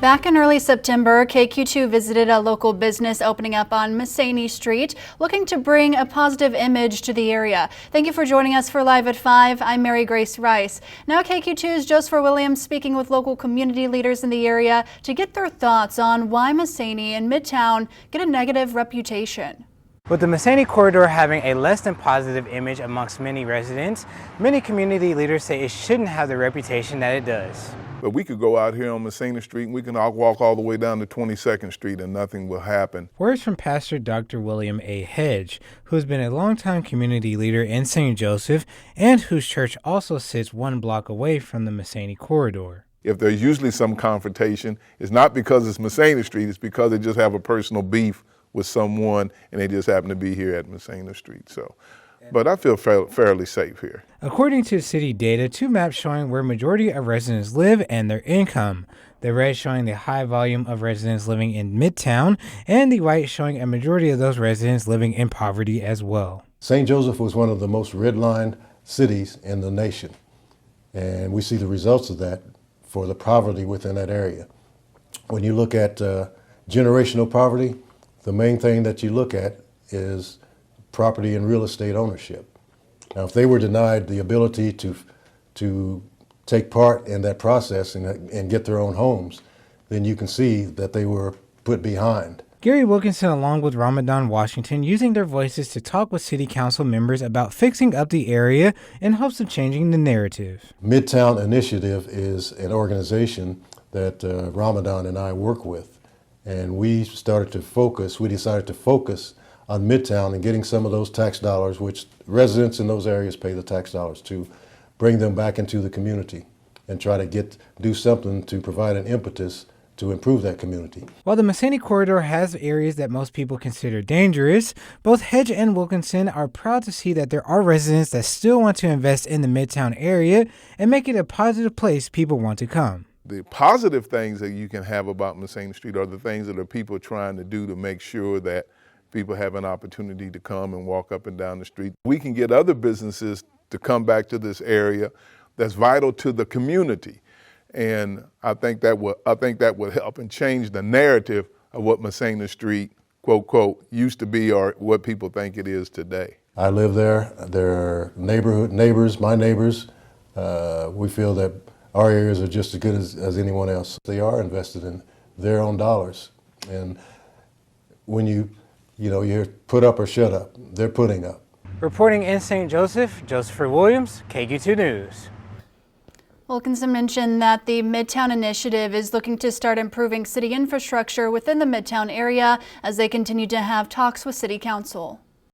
Back in early September, KQ2 visited a local business opening up on Messanie Street, looking to bring a positive image to the area. Thank you for joining us for Live at 5. I'm Mary Grace Rice. Now KQ2's Joseph Williams speaking with local community leaders in the area to get their thoughts on why Messanie and Midtown get a negative reputation. With the Messanie Corridor having a less than positive image amongst many residents, many community leaders say it shouldn't have the reputation that it does. But we could go out here on Messanie Street and we can all walk all the way down to 22nd Street and nothing will happen. Words from Pastor Dr. William A. Hedge, who has been a longtime community leader in St. Joseph and whose church also sits 1 block away from the Messanie Corridor. If there's usually some confrontation, it's not because it's Messanie Street, it's because they just have a personal beef with someone and they just happen to be here at Messanie Street. But I feel fairly safe here. According to city data, 2 maps showing where majority of residents live and their income. The red showing the high volume of residents living in Midtown, and the white showing a majority of those residents living in poverty as well. St. Joseph was one of the most redlined cities in the nation, and we see the results of that for the poverty within that area. When you look at generational poverty, the main thing that you look at is property and real estate ownership. Now, if they were denied the ability to take part in that process and get their own homes, then you can see that they were put behind. Gary Wilkinson, along with Ramadan Washington, using their voices to talk with city council members about fixing up the area in hopes of changing the narrative. Midtown Initiative is an organization that Ramadan and I work with, and we decided to focus on Midtown and getting some of those tax dollars, which residents in those areas pay the tax dollars to, bring them back into the community and try to do something to provide an impetus to improve that community. While the Messanie Corridor has areas that most people consider dangerous, both Hedge and Wilkinson are proud to see that there are residents that still want to invest in the Midtown area and make it a positive place people want to come. The positive things that you can have about Messanie Street are the things that are people trying to do to make sure that people have an opportunity to come and walk up and down the street. We can get other businesses to come back to this area that's vital to the community. And I think that would help and change the narrative of what Messanie Street, quote, quote, used to be or what people think it is today. I live there. They're neighbors, my neighbors. We feel that our areas are just as good as anyone else. They are invested in their own dollars. And when you hear put up or shut up, they're putting up. Reporting in St. Joseph, Joseph Williams, KQ2 News. Wilkinson mentioned that the Midtown Initiative is looking to start improving city infrastructure within the Midtown area as they continue to have talks with City Council.